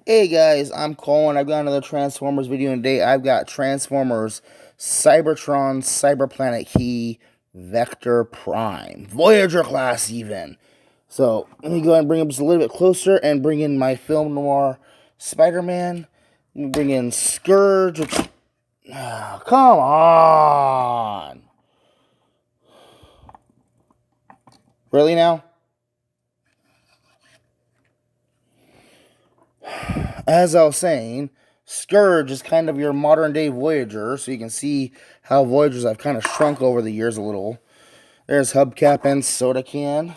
Hey guys, I'm Colwen. I've got another Transformers video, and today I've got Transformers Cybertron Cyberplanet Key Vector Prime Voyager class even. So let me go ahead and bring up just a little bit closer and bring in my film noir Spider-Man. Let me bring in Scourge. Come on, really now? As I was saying, Scourge is kind of your modern day Voyager, so you can see how Voyagers have kind of shrunk over the years a little. There's hubcap and soda can.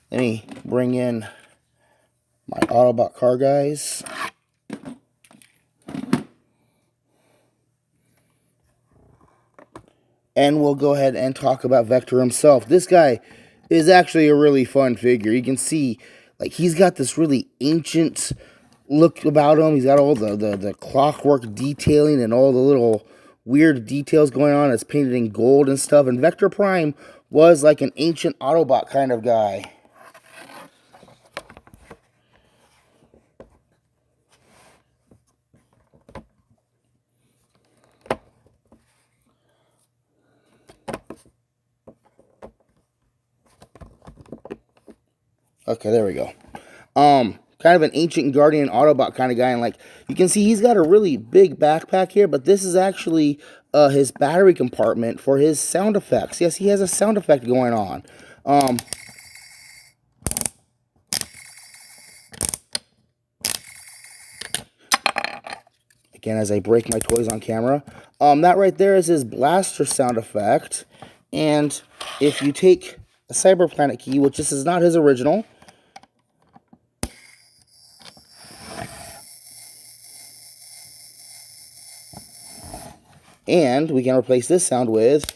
Let me bring in my Autobot car guys. And we'll go ahead and talk about Vector himself. This guy is actually a really fun figure. You can see, like, he's got this really ancient look about him. He's got all the clockwork detailing and all the little weird details going on. It's painted in gold and stuff. And Vector Prime was like an ancient Autobot kind of guy. Okay, there we go. Kind of an ancient Guardian Autobot kind of guy, and like you can see, he's got a really big backpack here, but this is actually his battery compartment for his sound effects. Yes, he has a sound effect going on. Again, as I break my toys on camera, that right there is his blaster sound effect. And if you take a Cyberplanet key, which this is not his original, and we can replace this sound with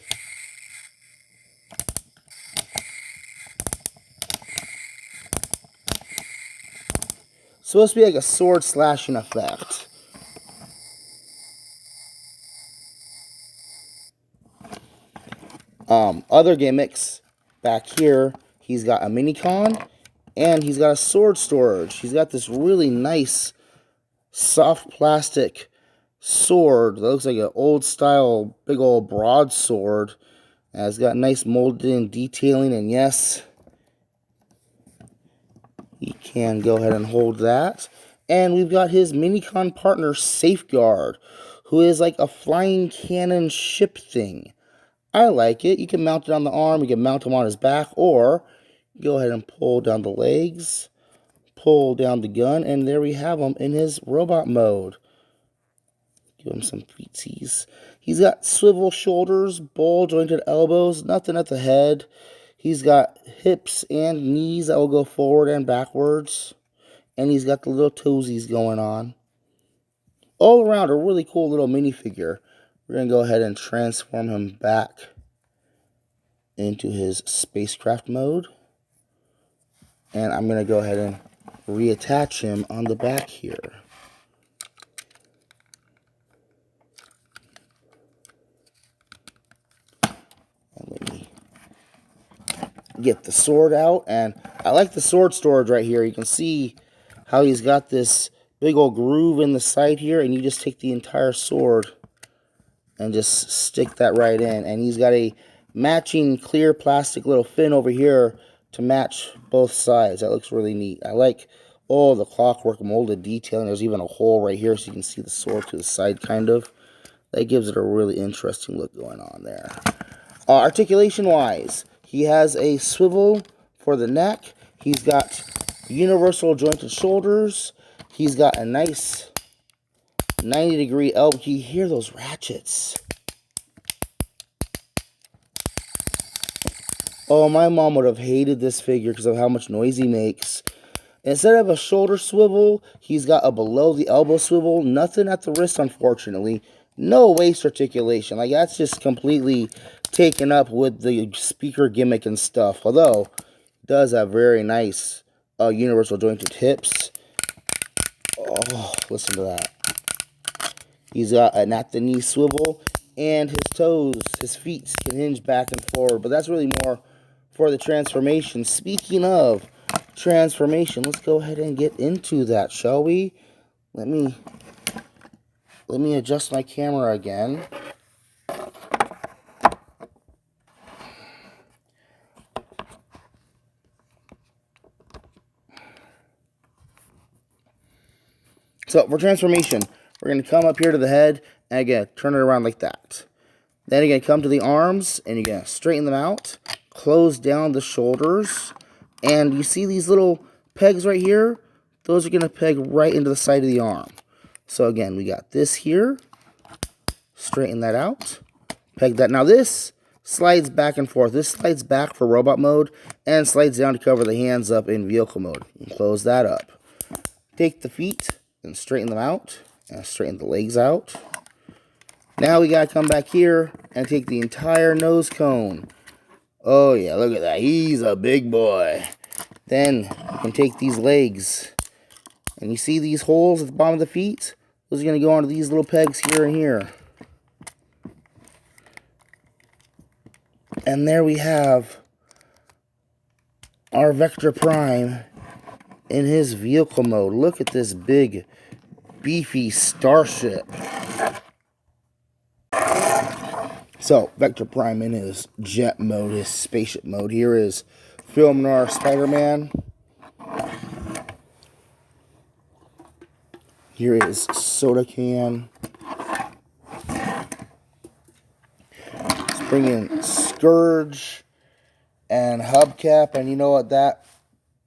supposed to be like a sword slashing effect. Other gimmicks back here, he's got a Minicon and he's got a sword storage. He's got this really nice soft plastic sword that looks like an old style big old broadsword. It's got nice molded in detailing, and yes, you can go ahead and hold that. And we've got his Minicon partner Safeguard, who is like a flying cannon ship thing. I like it. You can mount it on the arm, you can mount him on his back, or go ahead and pull down the legs, pull down the gun, and there we have him in his robot mode. Give him some feetsies. He's got swivel shoulders, ball jointed elbows, nothing at the head. He's got hips and knees that will go forward and backwards. And he's got the little toesies going on. All around, a really cool little minifigure. We're going to go ahead and transform him back into his spacecraft mode. And I'm going to go ahead and reattach him on the back here. And let me get the sword out. And I like the sword storage right here. You can see how he's got this big old groove in the side here. And you just take the entire sword and just stick that right in. And he's got a matching clear plastic little fin over here to match both sides. That looks really neat. I like all the clockwork molded detailing. There's even a hole right here so you can see the sword to the side kind of. That gives it a really interesting look going on there. Articulation wise, he has a swivel for the neck. He's got universal jointed shoulders. He's got a nice 90-degree elbow. You hear those ratchets? Oh, my mom would have hated this figure because of how much noise he makes. Instead of a shoulder swivel, he's got a below the elbow swivel. Nothing at the wrist, unfortunately. No waist articulation. Like, that's just completely taken up with the speaker gimmick and stuff. Although, it does have very nice universal jointed hips. Oh, listen to that. He's got an at the knee swivel, and his toes, his feet can hinge back and forward. But that's really more for the transformation. Speaking of transformation. Let's go ahead and get into that, shall we? Let me adjust my camera again. So for transformation, we're going to come up here to the head, and again, turn it around like that. Then you're going to come to the arms, and you're going to straighten them out, close down the shoulders, and you see these little pegs right here? Those are going to peg right into the side of the arm. So again, we got this here, straighten that out, peg that. Now this slides back and forth. This slides back for robot mode, and slides down to cover the hands up in vehicle mode. And close that up. Take the feet, and straighten them out, and straighten the legs out. Now we gotta come back here and take the entire nose cone. Oh yeah, look at that. He's a big boy. Then you can take these legs, and you see these holes at the bottom of the feet? Those are gonna go onto these little pegs here and here. And there we have our Vector Prime in his vehicle mode. Look at this big, beefy starship. So, Vector Prime in his jet mode, his spaceship mode. Here is Film Noir Spider-Man. Here is Soda Can. Let's bring in Scourge and Hubcap, and you know what, that...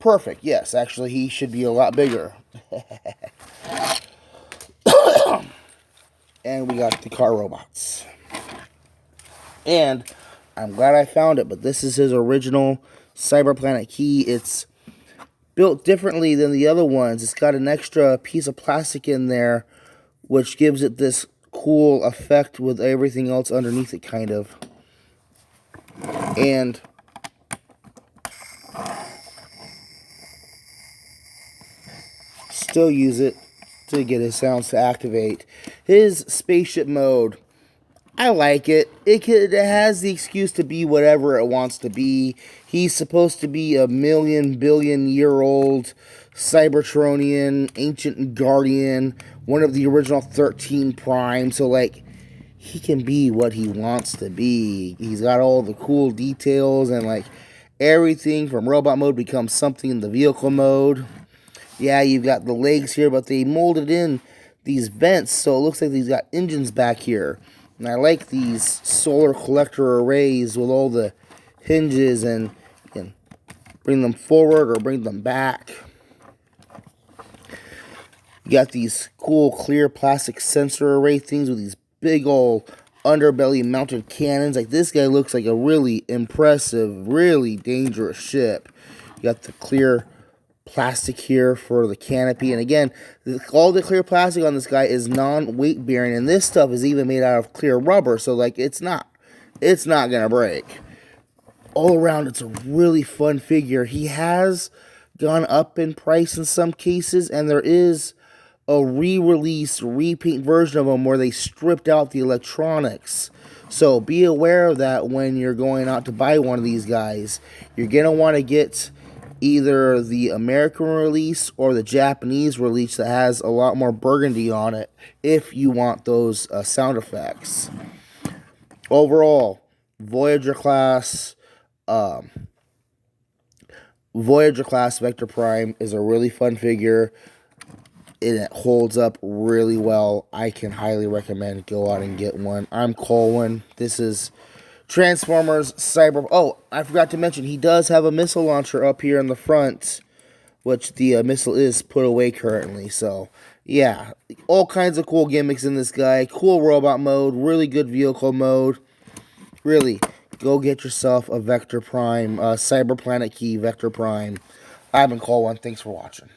Perfect, yes, actually he should be a lot bigger. And we got the car robots. And I'm glad I found it, but this is his original Cyberplanet key. It's built differently than the other ones. It's got an extra piece of plastic in there, which gives it this cool effect with everything else underneath it, kind of. And still use it to get his sounds to activate. His spaceship mode, I like it. It has the excuse to be whatever it wants to be. He's supposed to be a billion-year-old Cybertronian, ancient guardian, one of the original 13 Prime. So, like, he can be what he wants to be. He's got all the cool details, and, like, everything from robot mode becomes something in the vehicle mode. Yeah, you've got the legs here, but they molded in these vents, so it looks like he's got engines back here. And I like these solar collector arrays with all the hinges, and you can bring them forward or bring them back. You got these cool clear plastic sensor array things with these big old underbelly mounted cannons. Like, this guy looks like a really impressive, really dangerous ship. You got the clear plastic here for the canopy, and again, all the clear plastic on this guy is non-weight bearing, and this stuff is even made out of clear rubber, so like it's not gonna break. All around, it's a really fun figure. He has gone up in price in some cases, and there is a re-release, repaint version of him where they stripped out the electronics. So be aware of that when you're going out to buy one of these guys. You're gonna want to get either the American release or the Japanese release that has a lot more burgundy on it if you want those sound effects. Overall, Voyager class Vector Prime is a really fun figure, and it holds up really well. I can highly recommend go out and get one. I'm Colwen. This is Transformers Cyber... Oh, I forgot to mention, he does have a missile launcher up here in the front, which the missile is put away currently. So, yeah, all kinds of cool gimmicks in this guy. Cool robot mode, really good vehicle mode. Really, go get yourself a Vector Prime, Cyberplanet Key Vector Prime. I've been Colwen. Thanks for watching.